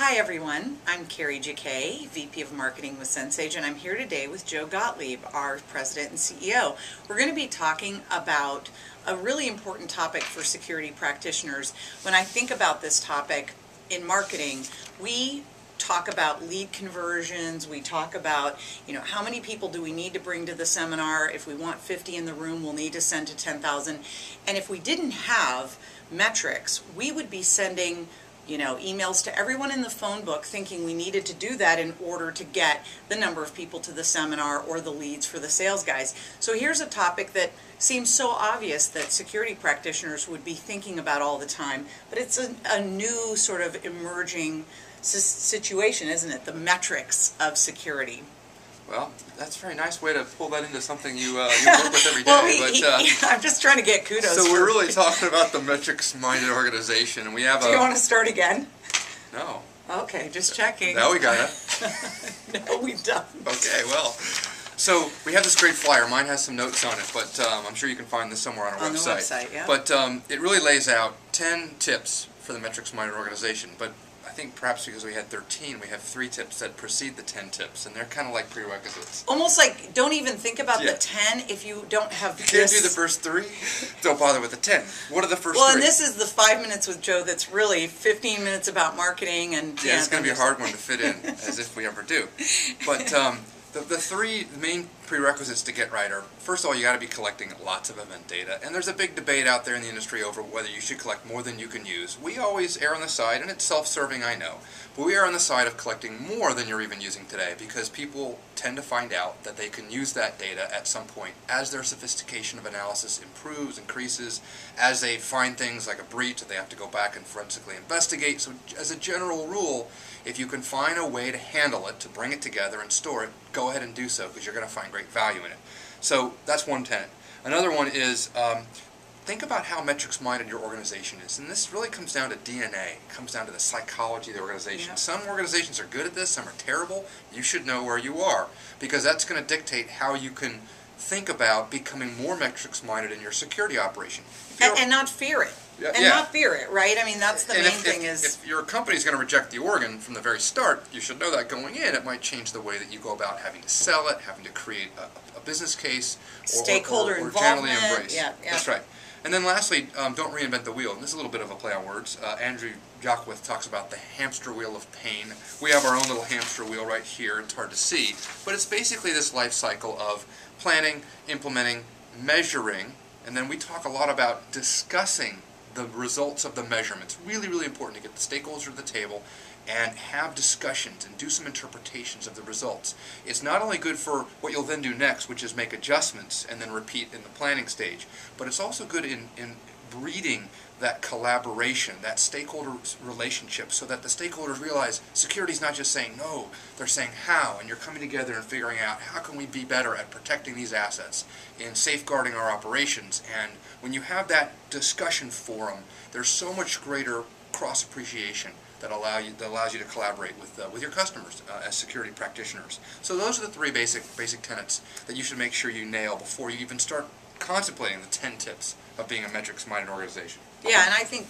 Hi everyone, I'm Carrie Jakay, VP of Marketing with SenSage, and I'm here today with Joe Gottlieb, our President and CEO. We're going to be talking about a really important topic for security practitioners. When I think about this topic in marketing, we talk about lead conversions, we talk about, how many people do we need to bring to the seminar? If we want 50 in the room, we'll need to send to 10,000. And if we didn't have metrics, we would be sending emails to everyone in the phone book thinking we needed to do that in order to get the number of people to the seminar or the leads for the sales guys. So here's a topic that seems so obvious that security practitioners would be thinking about all the time, but it's a new sort of emerging situation, isn't it? The metrics of security. Well, that's a very nice way to pull that into something you work with every day. I'm just trying to get kudos. So we're really talking about the metrics-minded organization, and we have. Do you want to start again? No. Okay, just checking. Now we got it. No, we don't. Okay, well, so we have this great flyer. Mine has some notes on it, but I'm sure you can find this somewhere on our website. On the website, yeah. But it really lays out 10 tips for the metrics-minded organization. But I think perhaps because we had 13, we have 3 tips that precede the 10 tips, and they're kind of like prerequisites. Almost like don't even think about the 10 if you don't have You can't do the first 3, don't bother with the 10. What are the first 3? Well, and this is the 5 minutes with Joe that's really 15 minutes about marketing. And yeah, it's going to be a hard one to fit in, as if we ever do. But the 3 main prerequisites to get right are, first of all, you got to be collecting lots of event data. And there's a big debate out there in the industry over whether you should collect more than you can use. We always err on the side, and it's self-serving, I know, but we are on the side of collecting more than you're even using today, because people tend to find out that they can use that data at some point as their sophistication of analysis improves, increases, as they find things like a breach that they have to go back and forensically investigate. So as a general rule, if you can find a way to handle it, to bring it together and store it, go ahead and do so, because you're going to find great value in it. So that's one tenet. Another one is think about how metrics-minded your organization is. And this really comes down to DNA. It comes down to the psychology of the organization. Yeah. Some organizations are good at this, some are terrible. You should know where you are, because that's going to dictate how you can think about becoming more metrics-minded in your security operation. And not fear it. Not fear it, right? I mean, that's the main thing. If your company is going to reject the organ from the very start, you should know that going in. It might change the way that you go about having to sell it, having to create a business case, stakeholder or involvement. generally embrace. Yeah. That's right. And then lastly, don't reinvent the wheel. And this is a little bit of a play on words. Andrew Jacquith talks about the hamster wheel of pain. We have our own little hamster wheel right here. It's hard to see. But it's basically this life cycle of planning, implementing, measuring, and then we talk a lot about discussing the results of the measurements. Really, really important to get the stakeholders to the table and have discussions and do some interpretations of the results. It's not only good for what you'll then do next, which is make adjustments and then repeat in the planning stage, but it's also good in breeding that collaboration, that stakeholder relationship, so that the stakeholders realize security is not just saying no, they're saying how, and you're coming together and figuring out how can we be better at protecting these assets and safeguarding our operations. And when you have that discussion forum, there's so much greater cross-appreciation that allows you to collaborate with your customers as security practitioners. So those are the 3 basic tenets that you should make sure you nail before you even start contemplating the 10 tips of being a metrics-minded organization. Yeah, and I think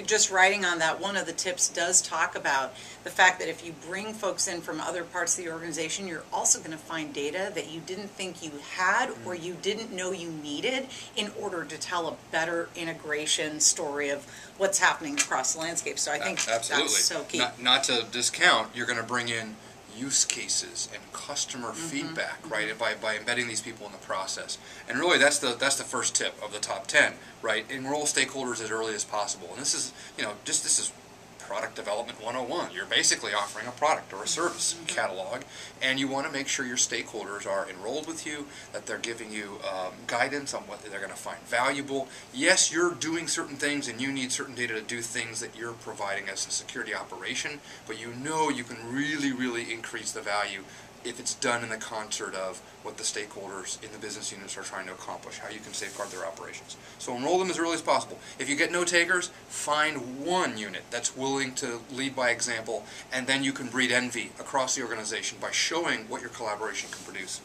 just writing on that, one of the tips does talk about the fact that if you bring folks in from other parts of the organization, you're also going to find data that you didn't think you had or you didn't know you needed in order to tell a better integration story of what's happening across the landscape. So I think that's so key. Not to discount, you're going to bring in use cases and customer feedback, right? By embedding these people in the process. And really, that's the first tip of the top 10, right? Enroll stakeholders as early as possible. And this is, this is product development 101. You're basically offering a product or a service catalog, and you want to make sure your stakeholders are enrolled with you, that they're giving you guidance on what they're going to find valuable. Yes, you're doing certain things and you need certain data to do things that you're providing as a security operation, but you know you can really, really increase the value if it's done in the concert of what the stakeholders in the business units are trying to accomplish, how you can safeguard their operations. So enroll them as early as possible. If you get no takers, find one unit that's willing to lead by example, and then you can breed envy across the organization by showing what your collaboration can produce.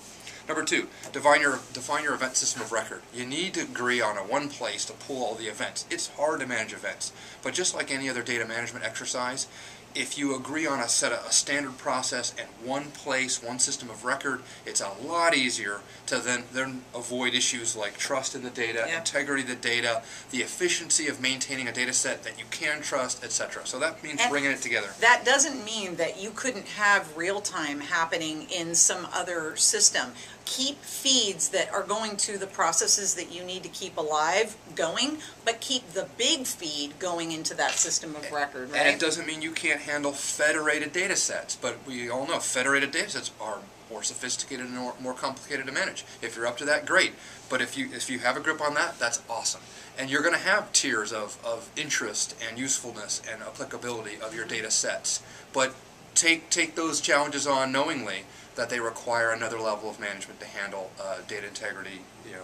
Number 2, define your event system of record. You need to agree on one place to pull all the events. It's hard to manage events, but just like any other data management exercise, if you agree on a standard process and one place, one system of record, it's a lot easier to then avoid issues like trust in the data, integrity of the data, the efficiency of maintaining a data set that you can trust, etc. So that means bringing it together. That doesn't mean that you couldn't have real time happening in some other system. Keep feeds that are going to the processes that you need to keep alive going, but keep the big feed going into that system of record, right? And it doesn't mean you can't handle federated data sets, but we all know federated data sets are more sophisticated and more complicated to manage. If you're up to that, great. But if you have a grip on that, that's awesome. And you're going to have tiers of interest and usefulness and applicability of your data sets. But take those challenges on knowingly that they require another level of management to handle data integrity,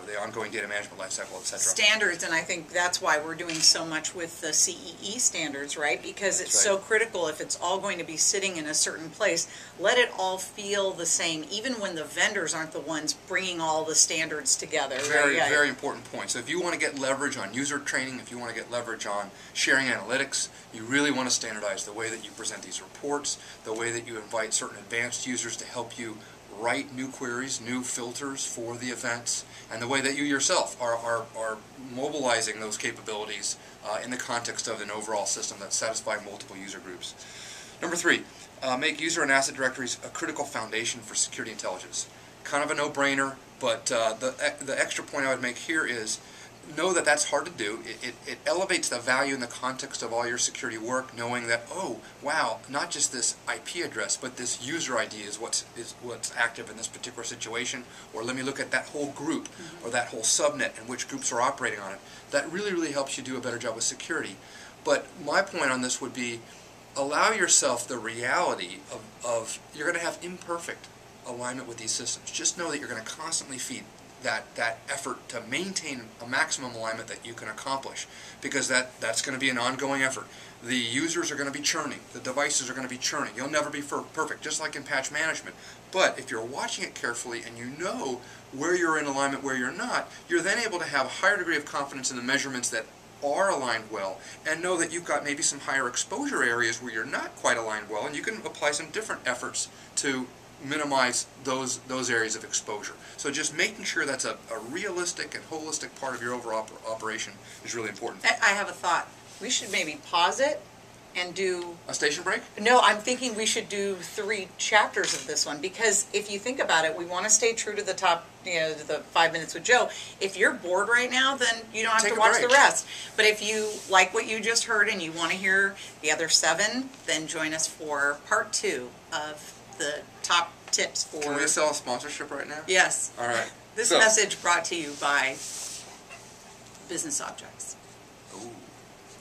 the ongoing data management lifecycle, etc. Standards, and I think that's why we're doing so much with the CEE standards, right? Because it's so critical. If it's all going to be sitting in a certain place, let it all feel the same, even when the vendors aren't the ones bringing all the standards together. Very important point. So if you want to get leverage on user training, if you want to get leverage on sharing analytics, you really want to standardize the way that you present these reports, the way that you invite certain advanced users to help you write new queries, new filters for the events, and the way that you yourself are mobilizing those capabilities in the context of an overall system that satisfies multiple user groups. Number 3, make user and asset directories a critical foundation for security intelligence. Kind of a no-brainer, but the extra point I would make here is know that that's hard to do. It elevates the value in the context of all your security work, knowing that, oh, wow, not just this IP address, but this user ID is what's active in this particular situation, or let me look at that whole group, or that whole subnet and which groups are operating on it. That really helps you do a better job with security. But my point on this would be, allow yourself the reality of you're going to have imperfect alignment with these systems. Just know that you're going to constantly feed that effort to maintain a maximum alignment that you can accomplish, because that's going to be an ongoing effort. The users are going to be churning, the devices are going to be churning. You'll never be perfect, just like in patch management. But if you're watching it carefully and you know where you're in alignment, where you're not, you're then able to have a higher degree of confidence in the measurements that are aligned well, and know that you've got maybe some higher exposure areas where you're not quite aligned well, and you can apply some different efforts to minimize those areas of exposure. So just making sure that's a realistic and holistic part of your overall operation is really important. I have a thought. We should maybe pause it and do a station break? No, I'm thinking we should do 3 chapters of this one, because if you think about it, we want to stay true to the top, the 5 minutes with Joe. If you're bored right now, then you don't have to watch the rest. But if you like what you just heard and you want to hear the other 7, then join us for part 2 of the top tips for... Can we sell a sponsorship right now? Yes. All right. This message brought to you by Business Objects. Ooh.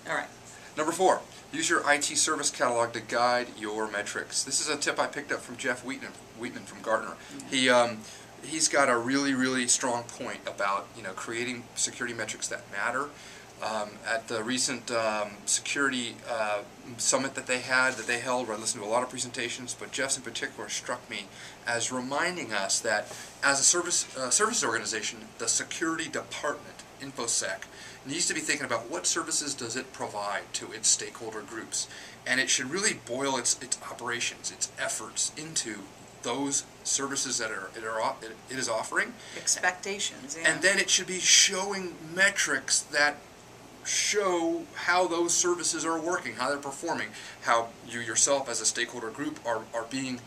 All right. Number 4, use your IT service catalog to guide your metrics. This is a tip I picked up from Jeff Wheatman from Gartner. He's got a really strong point about creating security metrics that matter. At the recent security summit that they held, where I listened to a lot of presentations, but Jeff's in particular struck me as reminding us that as a services organization, the security department, InfoSec, needs to be thinking about what services does it provide to its stakeholder groups, and it should really boil its operations, its efforts into those services that it is offering. Expectations, yeah. And then it should be showing metrics that show how those services are working, how they're performing, how you yourself as a stakeholder group are being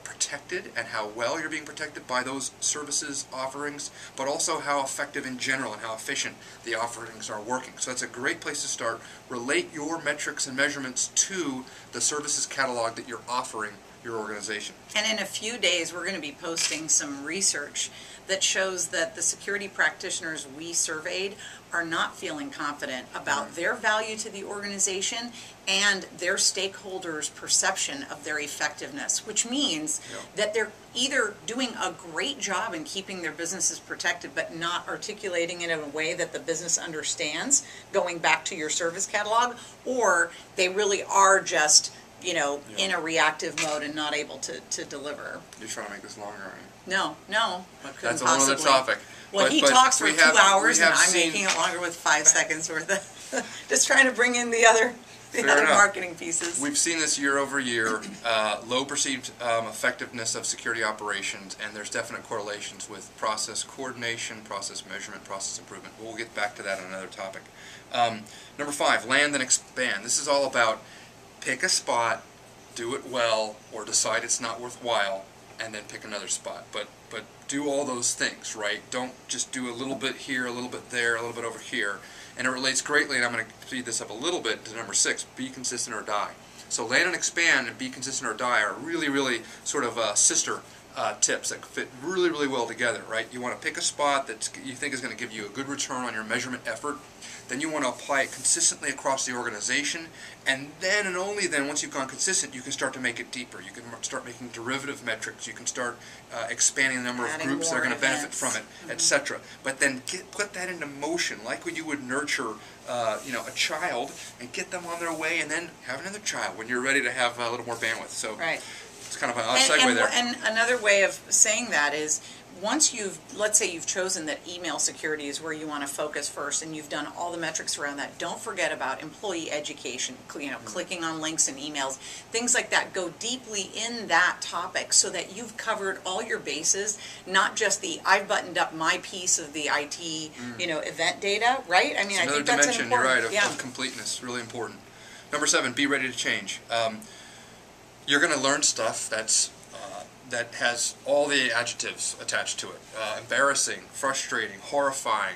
protected, and how well you're being protected by those services offerings, but also how effective in general and how efficient the offerings are working. So that's a great place to start. Relate your metrics and measurements to the services catalog that you're offering your organization. And in a few days, we're going to be posting some research that shows that the security practitioners we surveyed are not feeling confident about their value to the organization and their stakeholders' perception of their effectiveness, which means that they're either doing a great job in keeping their businesses protected but not articulating it in a way that the business understands, going back to your service catalog, or they really are just in a reactive mode and not able to deliver. You're trying to make this longer, aren't you? No. That's a whole other topic. Well, he talks for 2 hours, and I'm making it longer with 5 seconds worth of just trying to bring in the other the Fair other enough. marketing pieces. We've seen this year over year, low perceived effectiveness of security operations, and there's definite correlations with process coordination, process measurement, process improvement. We'll get back to that on another topic. Number 5, land and expand. This is all about pick a spot, do it well, or decide it's not worthwhile, and then pick another spot. But do all those things, right? Don't just do a little bit here, a little bit there, a little bit over here. And it relates greatly, and I'm going to speed this up a little bit, to number 6, be consistent or die. So land and expand and be consistent or die are really, really sort of sister tips that fit really, really well together, right? You want to pick a spot that you think is going to give you a good return on your measurement effort. Then you want to apply it consistently across the organization, and then and only then, once you've gone consistent, you can start to make it deeper. You can start making derivative metrics. You can start expanding the number of groups that are going to benefit from it, etc. But then put that into motion, like when you would nurture, a child, and get them on their way, and then have another child when you're ready to have a little more bandwidth. So it's kind of an odd segue there. And another way of saying that is, once let's say you've chosen that email security is where you want to focus first, and you've done all the metrics around that, don't forget about employee education, clicking on links in emails, things like that. Go deeply in that topic so that you've covered all your bases, not just I've buttoned up my piece of the IT, event data, right? I mean, I think that's dimension, important. You're right, of completeness, really important. Number 7, be ready to change. You're going to learn stuff that has all the adjectives attached to it. Embarrassing, frustrating, horrifying,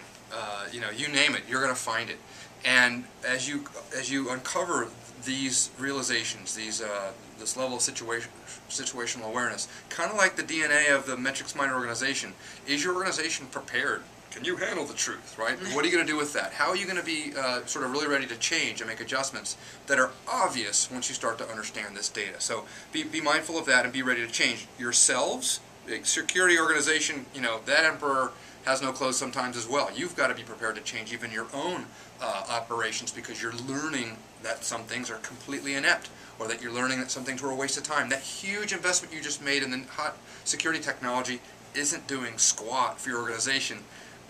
you name it, you're going to find it. And as you uncover these realizations, this level of situational awareness, kind of like the DNA of the metrics-minded organization, is your organization prepared? Can you handle the truth, right? What are you going to do with that? How are you going to be sort of really ready to change and make adjustments that are obvious once you start to understand this data? So be mindful of that and be ready to change yourselves. A security organization, that emperor has no clothes sometimes as well. You've got to be prepared to change even your own operations, because you're learning that some things are completely inept, or that you're learning that some things were a waste of time. That huge investment you just made in the hot security technology isn't doing squat for your organization.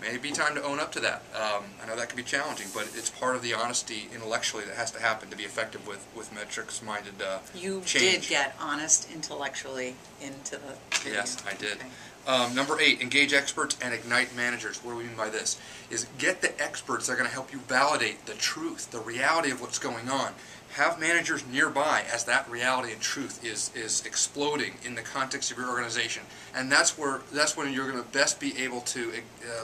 Maybe time to own up to that. I know that can be challenging, but it's part of the honesty intellectually that has to happen to be effective with metrics-minded You change. did get honest intellectually into the video. Yes, I did. Okay. Number 8, engage experts and ignite managers. What do we mean by this? Is get the experts that are going to help you validate the truth, the reality of what's going on. Have managers nearby as that reality and truth is exploding in the context of your organization, and that's when you're going to best be able to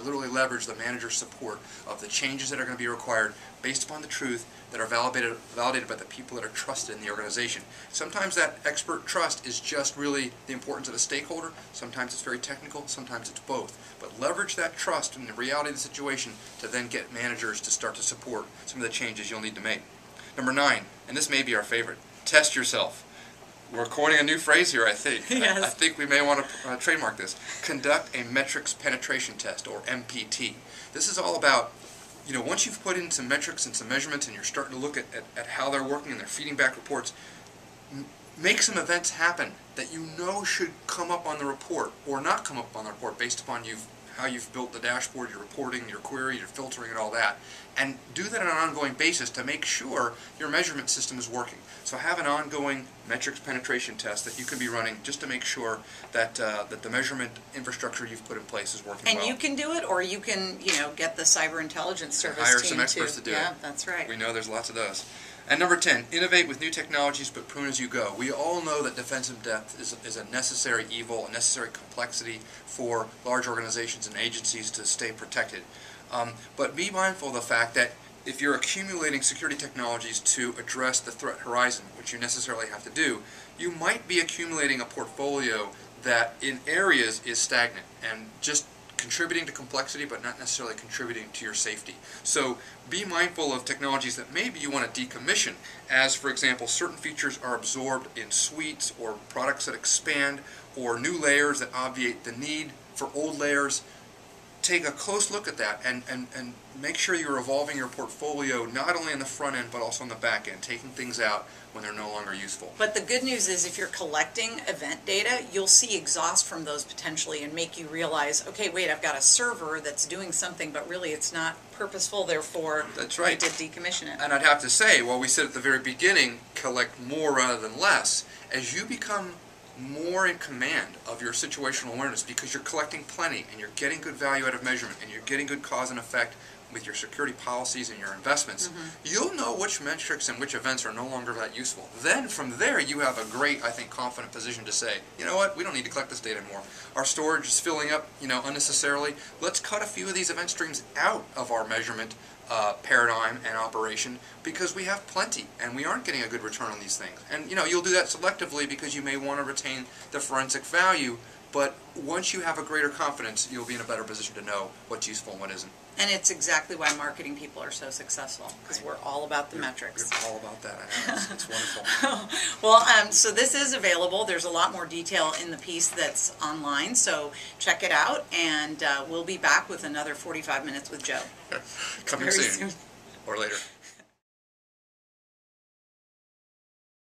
literally leverage the manager's support of the changes that are going to be required based upon the truth that are validated by the people that are trusted in the organization. Sometimes that expert trust is just really the importance of a stakeholder. Sometimes it's very technical. Sometimes it's both. But leverage that trust in the reality of the situation to then get managers to start to support some of the changes you'll need to make. Number 9, and this may be our favorite, test yourself. We're coining a new phrase here, I think. Yes. I think we may want to trademark this. Conduct a metrics penetration test, or MPT. This is all about, once you've put in some metrics and some measurements and you're starting to look at how they're working and they're feeding back reports, make some events happen that should come up on the report or not come up on the report based upon how you've built the dashboard, your reporting, your query, your filtering, and all that. And do that on an ongoing basis to make sure your measurement system is working. So have an ongoing metrics penetration test that you can be running just to make sure that the measurement infrastructure you've put in place is working well. And you can do it, or you can, get the cyber intelligence service hire team some experts to do it. Yeah, that's right. We know there's lots of those. And number 10, innovate with new technologies, but prune as you go. We all know that defensive depth is a necessary evil, a necessary complexity for large organizations and agencies to stay protected. But be mindful of the fact that if you're accumulating security technologies to address the threat horizon, which you necessarily have to do, you might be accumulating a portfolio that in areas is stagnant and just contributing to complexity but not necessarily contributing to your safety. So be mindful of technologies that maybe you want to decommission, as for example certain features are absorbed in suites or products that expand, or new layers that obviate the need for old layers. take a close look at that and make sure you're evolving your portfolio not only on the front end but also on the back end, taking things out when they're no longer useful. But the good news is if you're collecting event data, you'll see exhaust from those potentially and make you realize, okay, wait, I've got a server that's doing something, but really it's not purposeful, therefore That's right. I did decommission it. And I'd have to say, while we said at the very beginning, collect more rather than less, as you become more in command of your situational awareness because you're collecting plenty and you're getting good value out of measurement and you're getting good cause and effect with your security policies and your investments, you'll know which metrics and which events are no longer that useful. Then from there you have a great, I think, confident position to say, you know what, we don't need to collect this data anymore. Our storage is filling up, unnecessarily. Let's cut a few of these event streams out of our measurement paradigm and operation because we have plenty and we aren't getting a good return on these things. And you'll do that selectively because you may want to retain the forensic value, but once you have a greater confidence, you'll be in a better position to know what's useful and what isn't. And it's exactly why marketing people are so successful, because we're all about the metrics. You're all about that. I know. It's wonderful. Well, so this is available. There's a lot more detail in the piece that's online, so check it out, and we'll be back with another 45 Minutes with Joe. Coming Very soon. Or later.